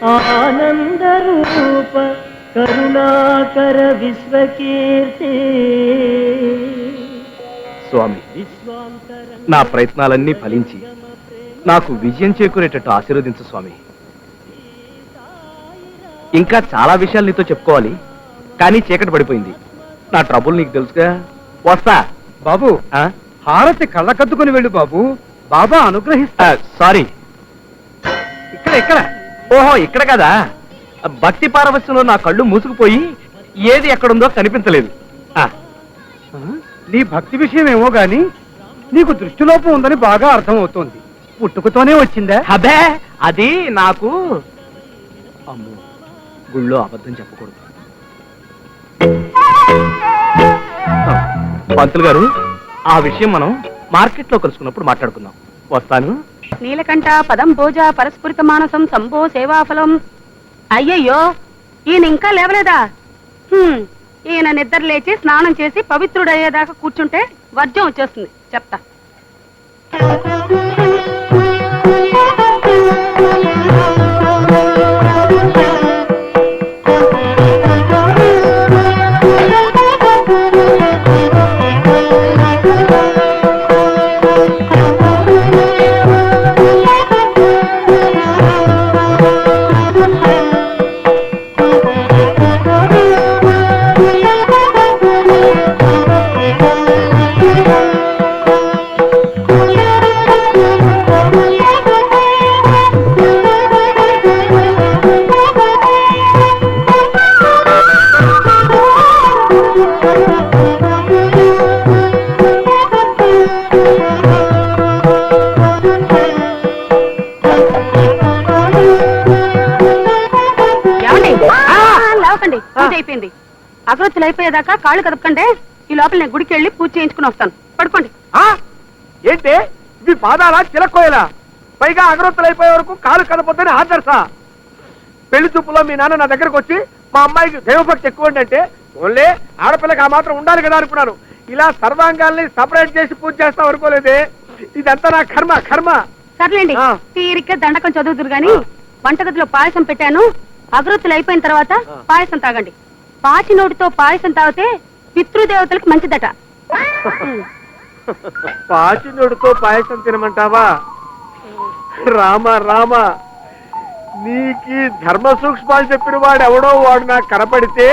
ఆనంద రూప కరుణాకర విశ్వకీర్తి. స్వామి, నా ప్రయత్నాలన్నీ ఫలించి నాకు విజయం చేకూరేటట్టు ఆశీర్వదించు స్వామి. ఇంకా చాలా విషయాలు నీతో చెప్పుకోవాలి, కానీ చీకటి పడిపోయింది. నా ట్రబుల్ నీకు తెలుసుగా. వస్తా బాబు. హారతి కళ్ళకద్దుకుని వెళ్ళు బాబు, బాబా అనుగ్రహిస్తా. సారీ, ఇక్కడ ఓహో ఇక్కడ కదా. భక్తి పారవశ్యంలో నా కళ్ళు మూసుకుపోయి ఏది ఎక్కడుందో కనిపించలేదు. నీ భక్తి విషయం ఏమో గాని నీకు దృష్టిలోపం ఉందని బాగా అర్థమవుతోంది. పుట్టుకతోనే వచ్చిందా? అదే అది నాకు. అమ్మో, గుళ్ళో అబద్ధం చెప్పకూడదు. పంతులు గారు, ఆ విషయం మనం మార్కెట్ లో కలుసుకున్నప్పుడు మాట్లాడుకుందాం. వస్తాను. నీలకంఠ పదం భోజ పరస్ఫురిత మానసం సంభో సేవాఫలం. అయ్యయ్యో, ఈయన ఇంకా లేవలేదా? ఈయన నిద్ర లేచి స్నానం చేసి పవిత్రుడయ్యేదాకా కూర్చుంటే వర్జం వచ్చేస్తుంది. చెప్తా. అయిపోయింది. అగరొత్తులు అయిపోయేదాకా కాళ్ళు కదపకండి. ఈ లోపల నేను గుడికి వెళ్ళి పూజ చేయించుకుని వస్తాను. పడుకోండి. ఏంటి ఇవి పాదాలా చిలక్కోయలా? పైగా అగరొత్తులు అయిపోయే వరకు కాళ్ళు కదపొద్దని ఆదర్శా? పెళ్లి చూపులో మీ నాన్న నా దగ్గరకు వచ్చి మా అమ్మాయికి దైవభక్తి ఎక్కువ అంటే ఓన్లీ ఆడపిల్లకి ఆ మాత్రం ఉండాలి కదా అనుకున్నాను. ఇలా సర్వాంగాల్ని సపరేట్ చేసి పూజ చేస్తాం అనుకోలేదే. ఇదంతా నా కర్మ కర్మ. సర్లేండి, తీరిగ్గా దండకం చదువుతురు గాని వంటగదిలో పాయసం పెట్టాను. అగరొత్తులు అయిపోయిన తర్వాత పాయసం తాగండి. పాచి నోటితో పాయసం తాగితే పితృదేవతలకు మంచిదట. పాచి నోటితో పాయసం తినమంటావా? రామ రామ, నీకి ధర్మ సూక్ష్మాలు చెప్పిన వాడు ఎవడో వాడు నాకు కనపడితే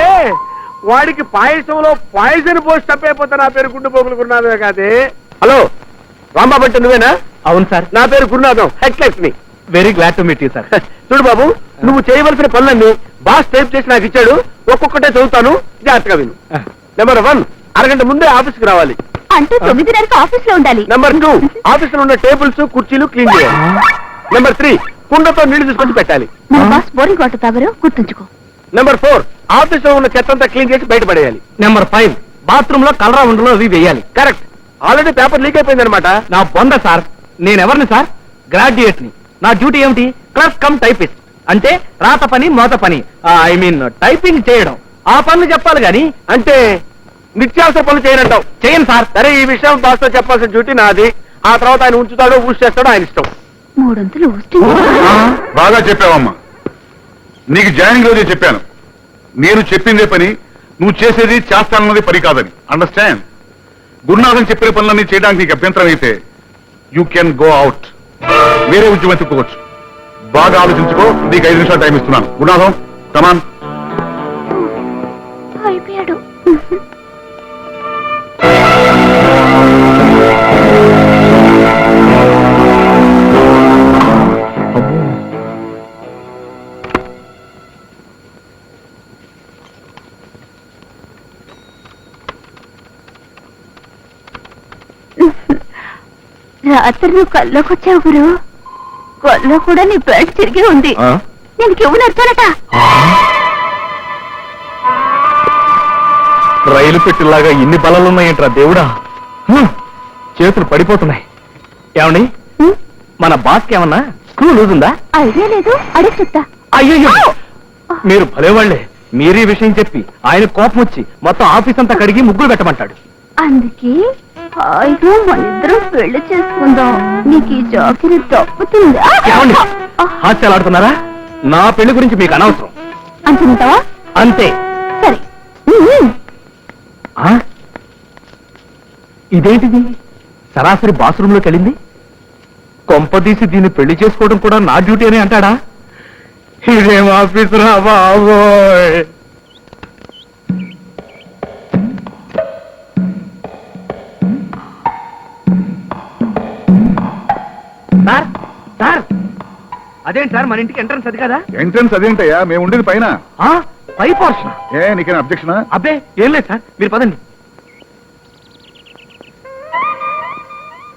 వాడికి పాయసంలో పాయసం పోసి తప్పైపోతే నా పేరు గుండు పోగులుకున్నావే కాదే. హలో రాంబాబు అంటే నువ్వేనా? అవును సార్, నా పేరు గురునాథం, హెడ్లైట్ని. Very glad to meet you sir. చూడు బాబు, నువ్వు చేయవలసిన పనులన్నీ బాస్ టైప్ చేసి నాకు ఇచ్చాడు. ఒక్కొక్కటే చదువుతాను, జాగ్రత్తగా విను. నెంబర్ 1, అరగంట ముందే ఆఫీస్కి రావాలి. అంటే 9:30కి ఆఫీస్ లో ఉండాలి. నెంబర్ 2, ఆఫీస్ లో ఉన్న టేబుల్స్ కుర్చీలు క్లీన్ చేయాలి. నెంబర్ 3, కుండతో నీళ్లు తీసుకొచ్చి పెట్టాలి. బోరింగ్ వాటర్ తాగరు, గుర్తుంచుకో. నెంబర్ 4, ఆఫీస్ లో ఉన్న చెత్తంతా క్లీన్ చేసి బయటపడేయాలి. నెంబర్ 5, బాత్రూమ్ లో కలరా ఉండలో అవి వేయాలి. కరెక్ట్. ఆల్రెడీ పేపర్ లీక్ అయిపోయింది అనమాట. నా బొంద సార్. నేనెవరిని సార్? గ్రాడ్యుయేట్ ని. నా డ్యూటీ ఏమిటి? Clerk cum typist. అంటే రాత పని మోత పని, ఐ మీన్ టైపింగ్ చేయడం. ఆ పనులు చెప్పాలి గాని అంటే నిత్యావసర పనులు చేయనంటావు. చేయను సార్. సరే, ఈ విషయం బాస్ తో చెప్పాల్సిన డ్యూటీ నాది. ఆ తర్వాత ఆయన ఉంచుతాడో ఊసి చేస్తాడో ఆయన ఇష్టం. 300 బాగా చెప్పావమ్మా. నీకు జాయినింగ్ రోజే చెప్పాను, నేను చెప్పిందే పని, నువ్వు చేసేది చేస్తానన్నది పని కాదని. అండర్స్టాండ్? గురునాథన్ చెప్పిన పనులన్నీ చేయడానికి నీకు అభ్యంతరం అయితే యూ కెన్ గో అవుట్. వేరే ఉద్యోగం ఎత్తుకోవచ్చు. బాగా ఆలోచించుకో. నీకు 5 నిమిషాలు టైం ఇస్తున్నాను. గురునాథం, కమాన్. అయిపోయాడు. రాత్రి నువ్వు కల్లోకి వచ్చావు గురు. కల్లో కూడా నీ బెల్ట్ తిరిగి ఉంది. నేను కివ్వు నచ్చానట. రైలు పెట్టిలాగా ఇన్ని బలాలున్నాయంట్రా దేవుడా. చేతులు పడిపోతున్నాయి. ఏమండి, మన బాస్కి ఏమన్నా స్క్రూ లూజ్ ఉందా? ఐడియా లేదు, అడిగి చెప్తా. అయ్యో, మీరు భలేవాళ్లే. మీరీ విషయం చెప్పి ఆయన కోపం వచ్చి మొత్తం ఆఫీస్ అంతా కడిగి ముగ్గులు పెట్టమంటాడు. అందుకే హాయిగా మనిద్దరం పెళ్లి చేసుకుందాం. నీకు ఈ జాకిరి తప్పుతుందా? ఏమండి, హాస్యాలు ఆడుతున్నారా? నా పెళ్లి గురించి మీకు అనవసరం. అనుకుంటావా? అంతే. సరే. ఆ? ఇదేంటిది సరాసరి బాత్రూమ్ లోకి వెళ్ళింది? కొంపదీసి దీన్ని పెళ్లి చేసుకోవడం కూడా నా డ్యూటీ అని అంటాడా? ఇదేం ఆఫీస్ రా బాబోయ్. సార్ సార్ అదేంటి సార్ మన ఇంటికి ఎంట్రన్స్ అది కదా? ఎంట్రన్స్ అదేంటయ్యా, మేము ఉండేది పైన. పై పోర్షన్. నీకేనా అబ్జెక్షనా? అబ్బే ఏం లేదు సార్, మీరు పదండి.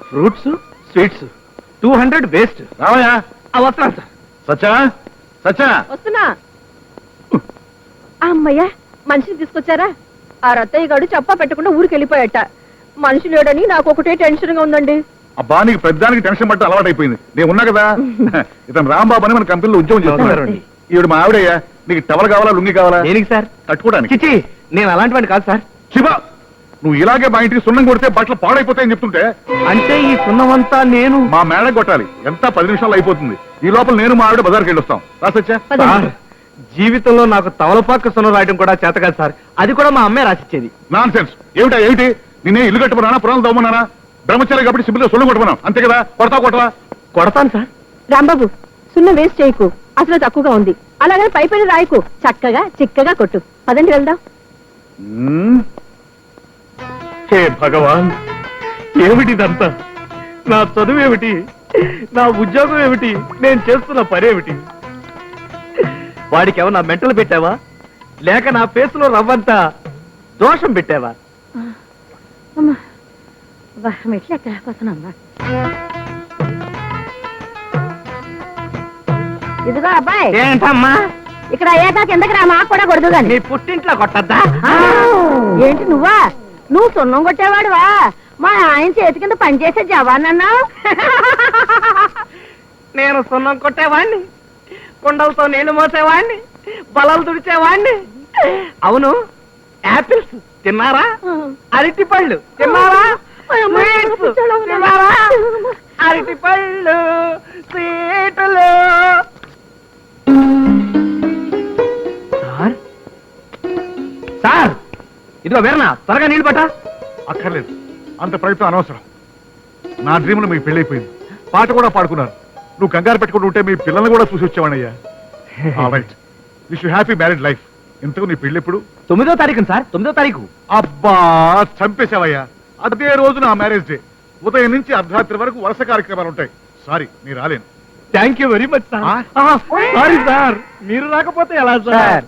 Fruits sweets 200 waste. రావయ్యా. వస్తాను సార్. సచ్చా సచ్చా వస్తున్నా. అమ్మయ్య, మనిషిని తీసుకొచ్చారా? ఆ రత్తయ్య గారు చెప్పా పెట్టకుండా ఊరికి వెళ్ళిపోయాట. మనిషి లేడని నాకు ఒకటే టెన్షన్ గా ఉందండి. అబ్బా, నీకు పెద్దానికి టెన్షన్ పట్ట అలవాటు అయిపోయింది. నేను ఉన్నా కదా. ఇతను రాంబాబు అని మన కంపెనీలో ఉద్యోగం చేస్తున్నారు. ఈవిడ మా ఆవిడయ్యా. నీకు టవల్ కావాలా, లుంగి కావాలా? దేనికి సార్? కట్టుకోవడానికి. చిచి, నేను అలాంటి వాడిని కాదు సార్. శివా, నువ్వు ఇలాగే మా ఇంటికి సున్నం కొడితే బట్టలు పాడైపోతాయని చెప్తుంటే. అంటే ఈ సున్నమంతా నేను మా మేడ కొట్టాలి. ఎంత 10 నిమిషాలు అయిపోతుంది. ఈ లోపల నేను మా ఆవిడ బజార్కి వెళ్ళొస్తాం. రాసొచ్చా? సార్, జీవితంలో నాకు తవలపాక సున్నం రాయడం కూడా చేత కాదు సార్. అది కూడా మా అమ్మే రాసిచ్చేది. Non sense. ఏమిటి నేనే ఇల్లు కట్టుకున్నానా, పురాణాలు తవ్వమన్నానా? బ్రహ్మచారి కాబట్టి సిబ్బిలో సొల్లు కొట్టుకున్నాం అంతే కదా. కొడతావా? కొడతాను సార్. రాంబాబు, సున్నం వేస్ట్ చేయకు. అసలు తక్కువగా ఉంది. అలాగే పైపైన రాయకు. చక్కగా చిక్కగా కొట్టు. పదండి వెళ్దాం. హే భగవాన్, ఏమిటిదంతా? నా చదువు ఏమిటి, నా ఉద్యోగం ఏమిటి, నేను చేస్తున్న పనేమిటి? వాడికి ఏమన్నా మెంటలు పెట్టావా, లేక నా ఫేస్ లో రవ్వంతా దోషం పెట్టావా? ఇదిగో అబ్బాయి, ఏంటమ్మా? ఇక్కడ అయ్యాక కిందకి రా, మాకు కూడా కొడదు గాని. నీ పుట్టింట్లో కొట్టద్దా? ఏంటి నువ్వా? నువ్వు సున్నం కొట్టేవాడువా? మా ఆయన చేతి కింద పనిచేసే జవాన్ అన్నావు. నేను సున్నం కొట్టేవాణ్ణి, కుండలతో నీళ్లు మోసేవాణ్ణి, బలలు తుడిచేవాణ్ణి. అవును, యాపిల్స్ తిన్నారా? అరటి పళ్ళు తిన్నారా? స్వీట్స్ తిన్నారా? అరటి పళ్ళు, స్వీట్లు. సార్ సార్, ఇదిగో వేరనా, త్వరగా నీళ్ళు పట్టా. అక్కర్లేదు, అంత ప్రయత్నం అనవసరం. నా డ్రీమ్లో మీకు పెళ్ళైపోయింది. పాట కూడా పాడుకున్నారు. నువ్వు కంగారు పెట్టుకుంటూ ఉంటే మీ పిల్లల్ని కూడా చూసి వచ్చావనయ్యా. Right, wish you happy married life. ఇంతకు నీ పెళ్ళి ఎప్పుడు? 9వ తారీఖు సార్, 9వ తారీఖు. అబ్బా, చంపేశావయ్యా. అదే రోజు నా మ్యారేజ్ డే. ఉదయం నుంచి అర్ధరాత్రి వరకు వరుస కార్యక్రమాలు ఉంటాయి. సారీ, నీ రాలేను. Thank you very much sir. Sorry sir, మీరు రాకపోతే ఎలా సార్?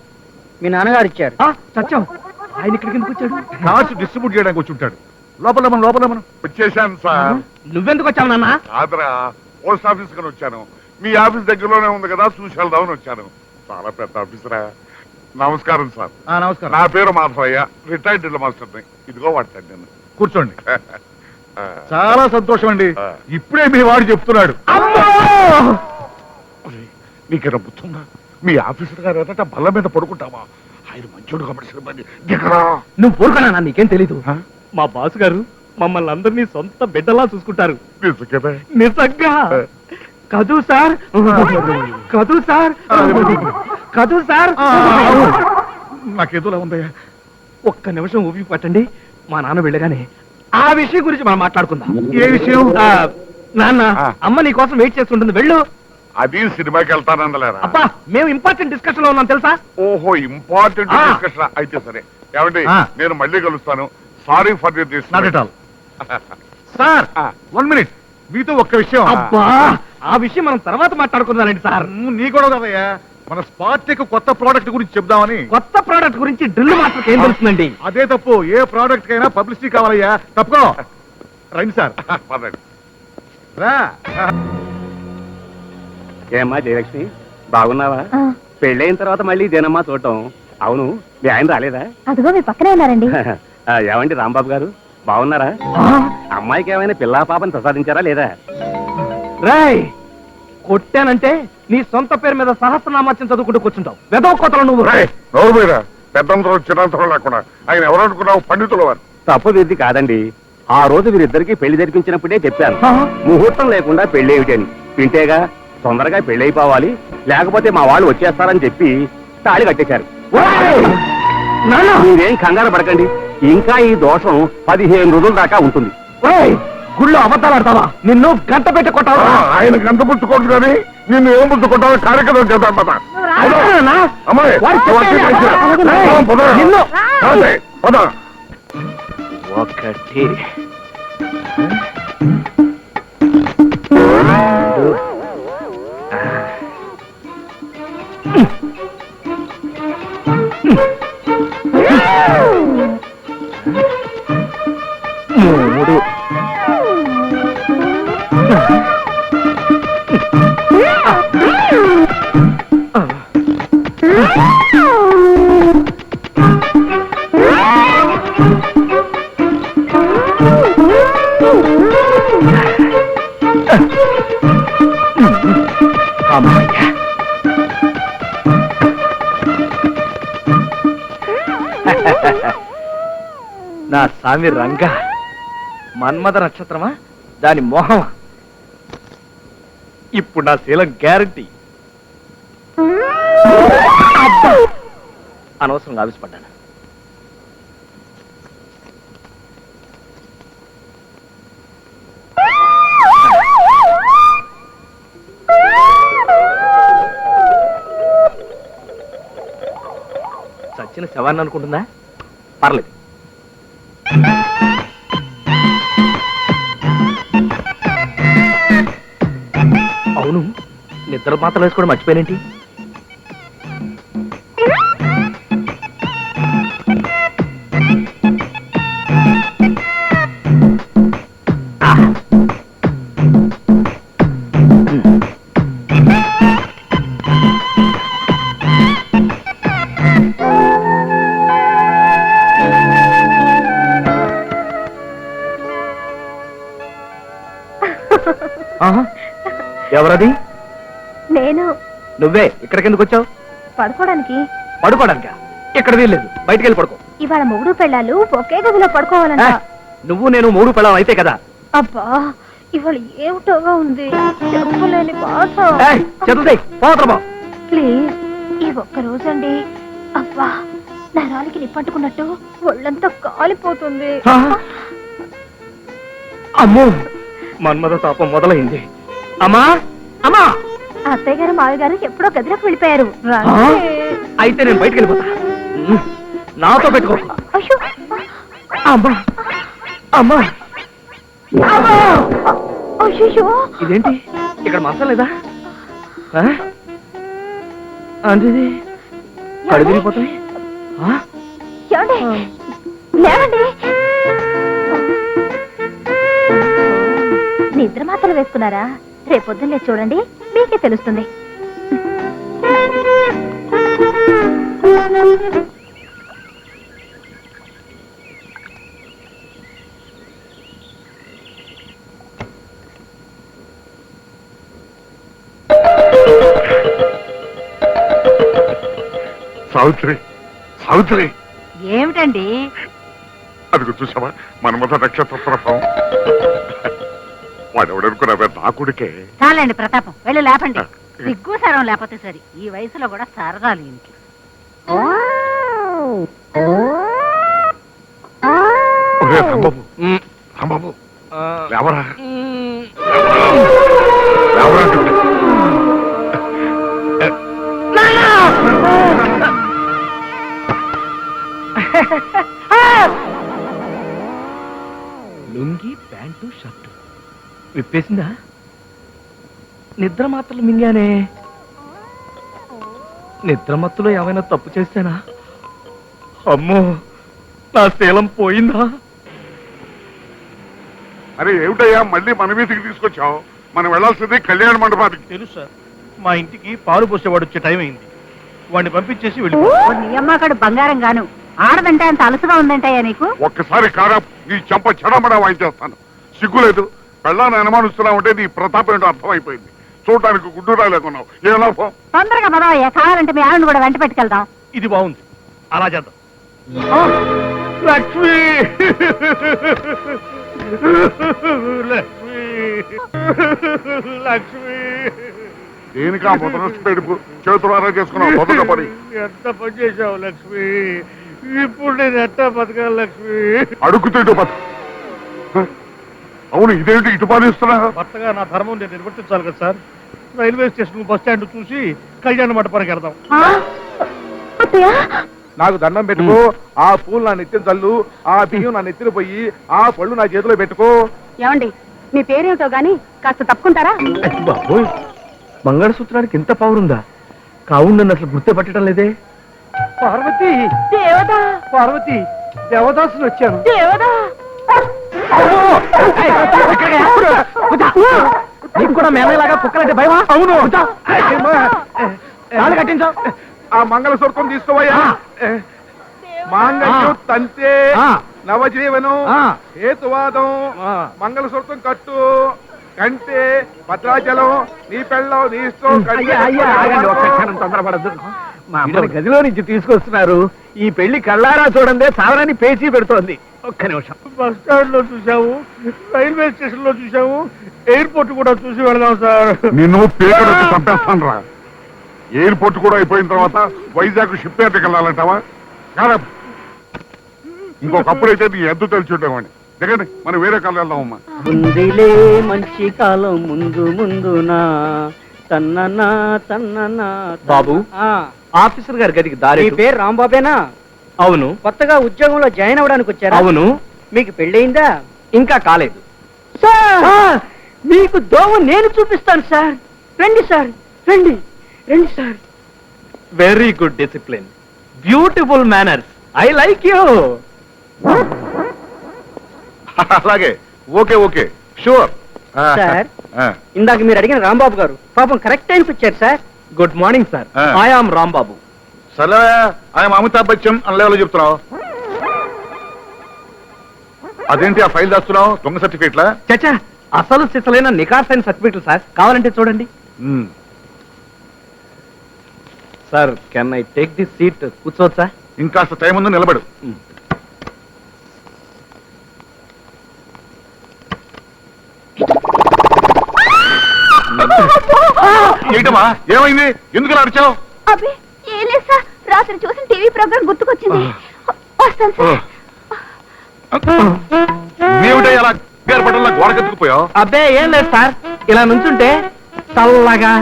మీ నాన్నగారు ఇచ్చారు. సత్యం, ఆయన ఇక్కడికి ఎందుకు వచ్చాడు? కార్డ్స్ డిస్ట్రిబ్యూట్ చేయడానికి వచ్చి ఉంటాడు. లోపల మనం వచ్చేసాను సార్. నువ్వెందుకు వచ్చావు నాన్న? కాదరా, పోస్ట్ ఆఫీస్ కని వచ్చాను. మీ ఆఫీస్ దగ్గరలోనే ఉంది కదా, చూసి వెళ్దామని వచ్చాను. చాలా పెద్ద ఆఫీసరా. నమస్కారం సార్. నమస్కారం. నా పేరు మాధవయ్య, రిటైర్డ్ డ్రిల్ మాస్టర్ని. ఇదిగో వాడతాను నేను. కూర్చోండి. చాలా సంతోషం అండి. ఇప్పుడే మీ వాడు చెప్తున్నాడు. నీకేనా బుద్ధుందా? మీ ఆఫీసర్ గారు ఎదట బల్ల మీద పడుకుంటావా? ఆయన మంచోడు కాబట్టి దిగరా. నువ్వు ఊరుకున్నా, నీకేం తెలీదు. మా బాసు గారు మమ్మల్ని అందరినీ సొంత బిడ్డలా చూసుకుంటారు. నిజంగా కదూ సార్, కదూ సార్, కదూ సార్. నాకేదోలా ఉందయ్యా. ఒక్క నిమిషం ఊపి పట్టండి. మా నాన్న వెళ్ళగానే ఆ విషయం గురించి మనం మాట్లాడుకుందాం. ఏ విషయం? నాన్న, అమ్మ నీ కోసం వెయిట్ చేస్తుంటుంది, వెళ్ళు. అది సినిమాకి వెళ్తానందలేరా? అబ్బా, మేము ఇంపార్టెంట్ డిస్కషన్ లో ఉన్నాం తెలుసా? ఓహో, ఇంపార్టెంట్ డిస్కషన్. అయితే సరే. ఏమండి, నేను మళ్ళీ కలుస్తాను. Sorry for this. Sir, 1 minute. మీతో ఒక్క విషయం. అబ్బా, ఆ విషయం మనం తర్వాత మాట్లాడుకుందానండి సార్. నీ కూడా కదయ్యా, మన స్పార్టిక్ కొత్త ప్రోడక్ట్ గురించి చెప్దామని. కొత్త ప్రోడక్ట్ గురించి డ్రిల్ మాస్టర్కి ఏం తెలుస్తుందండి? అదే తప్పు. ఏ ప్రోడక్ట్ కైనా పబ్లిసిటీ కావాలయ్యా. తప్పుకో. రండి సార్. రా. ఏమ్మా జయలక్ష్మి, బాగున్నావా? పెళ్ళైన తర్వాత మళ్ళీ ఇదేనమ్మా చూడటం. అవును, మీ ఆయన రాలేదా? అదిగో మీ పక్కనే ఉన్నారండి. ఏమండి రాంబాబు గారు, బాగున్నారా? అమ్మాయికి ఏమైనా పిల్లా పాపని ప్రసాదించారా లేదా? రాయ్, కొట్టానంటే నీ సొంత పేరు మీద సహస్రనామాచ్యం చదువుకుంటూ కూర్చుంటావు. వెదవ కోతలు నువ్వు. నోరు మీద పెద్దంతరం చిన్నంతరం లేకుండా ఆయన ఎవరనుకున్నావు? పండితుల వారు. తప్పు విధి కాదండి. ఆ రోజు వీరిద్దరికి పెళ్లి జరిపించినప్పుడే చెప్పాను, ముహూర్తం లేకుండా పెళ్లి ఏమిటని. వింటేగా తొందరగా పెళ్లి అయిపోవాలి, లేకపోతే మా వాళ్ళు వచ్చేస్తారని చెప్పి తాళి కట్టేశారు. మీరేం కంగారు పడకండి, ఇంకా ఈ దోషం 15 రోజుల దాకా ఉంటుంది. గుళ్ళో అబద్ధాలు ఆడతావా? నిన్ను గంట పెట్టి కొట్టావా? ఆయన గంట పుచ్చుకోడు కానీ నిన్ను ఏం పుచ్చుకుంటావో కార్యక్రమం చేద్దాం పద. అమ్మాయి నిన్ను పద. ఒకటి మూడు అమ్మయ్యా. నా స్వామి రంగా, మన్మథ నక్షత్రమా దాని మోహమా? ఇప్పుడు నా శీలం గ్యారంటీ. అనవసరంగా ఆవిష్పడ్డాను. చచ్చిన శవాన్ని అనుకుంటుందా? పర్లేదు. అవును, నిద్ర మాత్రలు వేసుకోవడం మర్చిపోయినేంటి? ఎవరది? నేను. నువ్వే ఇక్కడికి ఎందుకు వచ్చావు? పడుకోవడానికి. పడుకోవడానికా? ఇక్కడ వీల్లేదు, బయటికి వెళ్ళి పడుకో. ఇవాళ మొగుడు పెళ్ళాలు ఒకే గదిలో పడుకోవాలంట. నువ్వు నేను మూడు పెళ్ళం అయితే కదా. అబ్బా, ఇవాళ ఏమిటోగా ఉంది, చెప్పలేని బాధ. ప్లీజ్, ఈ ఒక్క రోజండి. అబ్బా, నరాలకి నిప్పట్టుకున్నట్టు ఒళ్ళంతా కాలిపోతుంది. అమ్మో, మన్మథ తాపం మొదలైంది. అమ్మా అమ్మా, అత్తయ్య గారు మావి గారు ఎప్పుడో గదిలోకి వెళ్ళిపోయారు. అయితే నేను బయటికి వెళ్ళిపోతా. నాతో పెట్టుకో. అయ్యో, అమ్మా అమ్మా, అయ్యో, ఇదేంటి ఇక్కడ మంచం లేదా? అంటే కళ్ళు తిరిగిపోతాయి. ఏమండి, లేవండి. నిద్ర మాత్రలు వేసుకున్నారా? రేపొద్దున్నే చూడండి, మీకే తెలుస్తుంది. సావిత్రి, సావిత్రి, ఏమిటండి? అది చూసావా మన్మథ నక్షత్ర ప్రభావం. వాడెవడనుకున్నావే, నా కొడుకే. చాలండి ప్రతాపం, వెళ్ళి లేపండి. సిగ్గు సరం లేకపోతే సరి, ఈ వయసులో కూడా సరదాలు ఇంటికి. ఒరే రాంబాబు, రాంబాబు, లేవరా, లేవరా. లుంగి, ప్యాంటు, షర్టు విప్పేసిందా? నిద్ర మాత్రలు మింగానే. నిద్ర మత్తులో ఏమైనా తప్పు చేశానా? అమ్మో, నా శీలం పోయిందా? అరే ఏమిటయ్యా, మళ్ళీ మన వీధికి తీసుకొచ్చావు? మనం వెళ్లాల్సింది కళ్యాణ మండపానికి. తెలుసు సార్, మా ఇంటికి పాలు పోసేవాడు వచ్చే టైం అయింది. వాడిని పంపించేసి వెళ్ళిపో. నీ అమ్మకాడు బంగారం గాను, ఆడదంటే అంత అలసుగా ఉందంటాయా నీకు? ఒక్కసారి కారా, నీ చెంప చెడమడా వాయించేస్తాను. సిగ్గులేదు, పెళ్ళాన్ని అనుమానిస్తున్నావంటే నీ ప్రతాపం ఏంటో అర్థమైపోయింది. చూడటానికి గుడ్డురా లేకున్నావు, ఏ లాభం? తొందరగా మదవయ్యా, కావాలంటే మీ ఆవిడని కూడా వెంట పెట్టుకెళ్దాం. ఇది బాగుంది, అలా చేద్దాం. లక్ష్మి, లక్ష్మి, లక్ష్మి, దేనికి ఆ మొదటి పెడుపు చేతులారా చేసుకున్నావు మొదట పని ఎంత పని చేశావు లక్ష్మి, ఇప్పుడు నేను ఎట్టా బతకాలి లక్ష్మి? అడుగుతూ బతు. అవును, ఇదేంటి ఇటు పాలిస్తున్నా? భర్తగా నా ధర్మం నేను నిర్వర్తించాలి కదా sir. Railway station bus stand చూసి కళ్యాణ మండపానికి వెళ్దాం. నాకు దండం పెట్టుకో, ఆ పూలు నా నెత్తిన చల్లు, ఆ బియ్యం నా నెత్తిన పోయి, ఆ పళ్ళు నా చేతిలో పెట్టుకో. ఏమండి, మీ పేరేమిటో గాని కాస్త తప్పుకుంటారా? బాబోయ్, మంగళసూత్రానికి ఇంత పవర్ ఉందా? కావును నన్ను అసలు గుర్తుపట్టడం లేదే. పార్వతి, దేవదా, పార్వతి, దేవదాసులు వచ్చాను. దేవదా, నీకు కూడా మేనలాగా కుక్కలంటే భయమా? అవును, కట్టించావు. ఆ మంగళసూత్రం తీసుకోవయ్యా. మాంగళ్యం తంతే నవజీవనం హేతువాదం. మంగళసూత్రం కట్టు, కంటే భద్రాచలం, నీ పెళ్ళం, నీ ఇష్టం. తొందరపడద్దు. మా అమ్మని గదిలో నుంచి తీసుకొస్తున్నారు. ఈ పెళ్లి కళ్ళారా చూడండి, సావరాన్ని పేచీ పెడుతోంది. ఒక్క నిమిషం. బస్ స్టాండ్ లో చూసాము, రైల్వే స్టేషన్ లో చూసాము, ఎయిర్పోర్ట్ కూడా చూసి వెళదాం సార్. నిన్ను పేకడొచ్చి చంపేస్తాను రా. ఎయిర్పోర్ట్ కూడా అయిపోయిన తర్వాత వైజాగ్ షిప్ యార్డ్కి వెళ్ళాలంటావా? కాదా, ఇంకొకప్పుడైతే నీ ఎద్దు తెలిసి ఉండేవాడిని. దిగండి, మనం వేరే కాలం వెళ్దామమ్మా. ఉందిలే మంచి కాలం ముందు ముందునా తన్ననా తన్ననా. బాబు, ఆఫీసర్ గారి గదికి మీ దారి. పేరు రాంబాబేనా? అవును. కొత్తగా ఉద్యోగంలో జాయిన్ అవ్వడానికి వచ్చారా? అవును. మీకు పెళ్ళయిందా? ఇంకా కాలేదు. సార్, మీకు దోమ నేను చూపిస్తాను సార్. రండి సార్, రండి రండి sir. Very good discipline, beautiful manners. I like you. అలాగే, ఓకే ఓకే, షూర్. సార్, ఇందాక మీరు అడిగిన రాంబాబు గారు పాపం కరెక్ట్ టైంకి వచ్చారు sir. Good morning sir. I am Rambabu. సరే, ఆయన అమితాబ్ బచ్చన్ అని లెవెల్లో చెప్తున్నావు. అదేంటి ఆ ఫైల్ దాస్తున్నావు? దొంగ సర్టిఫికేట్లా? చచ్చా, అసలు సిసలైన నికార్సైన సర్టిఫికెట్లు సార్. కావాలంటే చూడండి. Sir, can I take this seat? కూర్చోవచ్చా? ఇంకాస్త టైం ఉంది, నిలబడు. ఏంటమ్మా, ఏమైంది? ఎందుకు అరిచావు? అబ్బే ఏం లేదు సార్, రాత్రి చూసిన టీవీ ప్రోగ్రామ్ గుర్తుకొచ్చింది. వస్తాను సార్. ఏమిటో అలా పట్టణంలో గోడకెత్తుకుపోయావు? అబ్బే ఏం లేదు సార్, ఇలా నుంచుంటే చల్లగా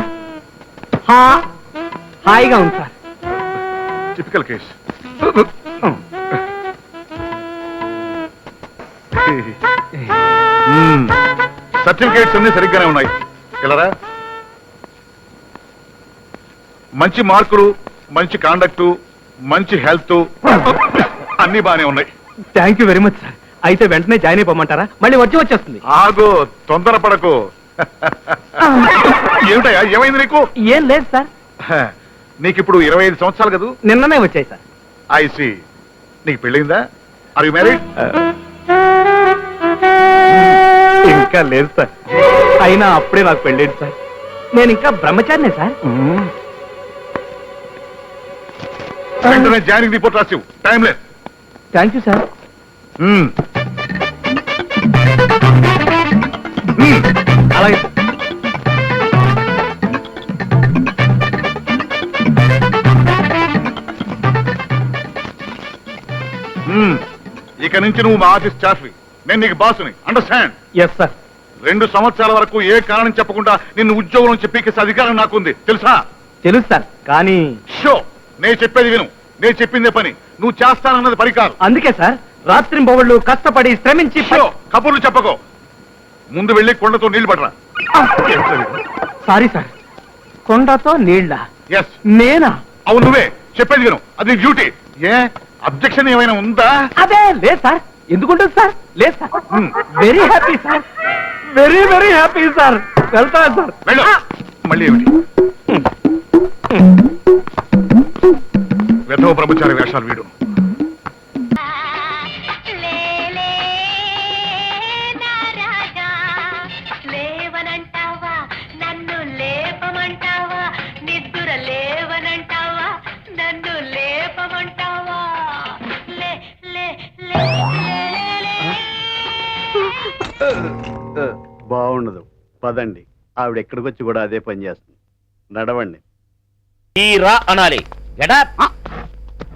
హాయిగా ఉంది సార్. Typical case. సర్టిఫికేట్స్ అన్ని సరిగ్గానే ఉన్నాయి. ఇలారా, మంచి మార్కులు, మంచి కాండక్టు, మంచి హెల్త్ అన్ని బానే ఉన్నాయి. Thank you very much sir. అయితే వెంటనే జాయిన్ అయిపోమంటారా? మళ్ళీ వచ్చేస్తుంది. ఆగు, తొందరపడకు. ఏమిటయ్యా, ఏమైంది నీకు? ఏం లేదు సార్. నీకు ఇప్పుడు 25 సంవత్సరాలు కదా? నిన్ననే వచ్చాయి సార్. I see. నీకు పెళ్ళిందా? Are you married? ఇంకా లేదు సార్. అయినా అప్పుడే నాకు పెళ్ళేది సార్. నేను ఇంకా బ్రహ్మచారినే సార్. వెంటనే జాయినింగ్ రిపోర్ట్ రాసివు, టైం లేదు. Thank you sir. అలాగే. ఇక నుంచి నువ్వు మా ఆఫీస్ స్టాఫ్వి, నేను నీకు బాసుని. అండర్స్టాండ్? Yes sir. 2 సంవత్సరాల వరకు ఏ కారణం చెప్పకుండా నిన్ను ఉద్యోగం నుంచి పీకేసే అధికారం నాకుంది, తెలుసా? తెలుసు సార్, కానీ షో, నేను చెప్పేది విను. నేను చెప్పిందే పని, నువ్వు చేస్తానన్నది పని కాదు. అందుకే సార్ రాత్రింబవళ్ళు కష్టపడి శ్రమించి షో, కబుర్లు చెప్పకో. ముందు వెళ్ళి కొండతో నీళ్లు పడరా. సారీ సార్, కొండతో నీళ్ళ? ఎస్. నేనా? అవును, నువ్వే. చెప్పేది విను, అది డ్యూటీ. ఏ అబ్జెక్షన్ ఏమైనా ఉందా? అదే లేదు సార్. ఎందుకుంటుంది సార్? లేదు sir. Very happy sir, very very happy sir. వెళ్తాను సార్. వెళ్ళు. మళ్ళీ ఏమిటి వెధవ బ్రహ్మచారి వేషాలు వీడు? లేవనంటావా, నన్ను లేపమంటావా, నిద్దుర లేవనంటావా, నన్ను లేపమంటావా. లే లే లే బాగుండదు, పదండి. ఆవిడ ఎక్కడికి వచ్చి కూడా అదే పని చేస్తుంది. నడవండి. ఈ రా అనాలి. గెటప్.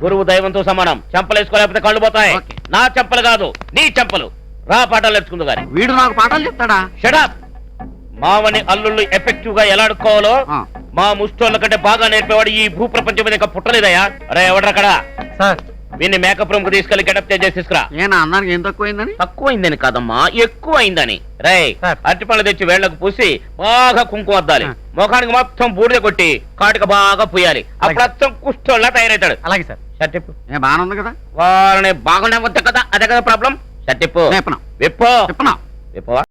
గురువు దైవంతో సమానం. చెంపలు వేసుకోలేకపోతే కళ్ళు పోతాయి. నా చెంపలు కాదు, నీ చెంపలు. రా పాఠాలు నేర్చుకుందు గాని. వీడు నాకు పాఠాలు చెప్తాడా? షడప్. మావని అల్లుళ్ళు ఎఫెక్టివ్ గా ఎలా ఆడుకోవాలో మా ముష్టోళ్ళ కంటే బాగా నేర్పేవాడు ఈ భూ ప్రపంచం మీద ఇంకా పుట్టలేదయ్యా. అరే ఎవడ్రక్కడ? సార్ వీన్ని మేకప్ రూమ్ కు తీసుకెళ్లి గెటప్ చేసి తీసుకురా. నేను అన్నానికి ఏం తక్కువైందని? తక్కువైందని కాదమ్మా, ఎక్కువ అయిందని. రై సార్. అరటి పళ్ళు తెచ్చి వేళ్లకు పూసి బాగా కుంకుమ అద్దాలి. ముఖానికి మొత్తం బూడిద కొట్టి కాటిక బాగా పూయాలి. అప్పుడు మొత్తం కుష్టోళ్ళ తయారవుతాడు. అలాగే సార్. షర్టిప్పు. బాగానే ఉంది కదా? వారిని బాగుండే వద్ద కదా, అదే కదా ప్రాబ్లం. షర్టిప్పు. చెప్పనా? విప్పో. చెప్పనా? విప్పవా?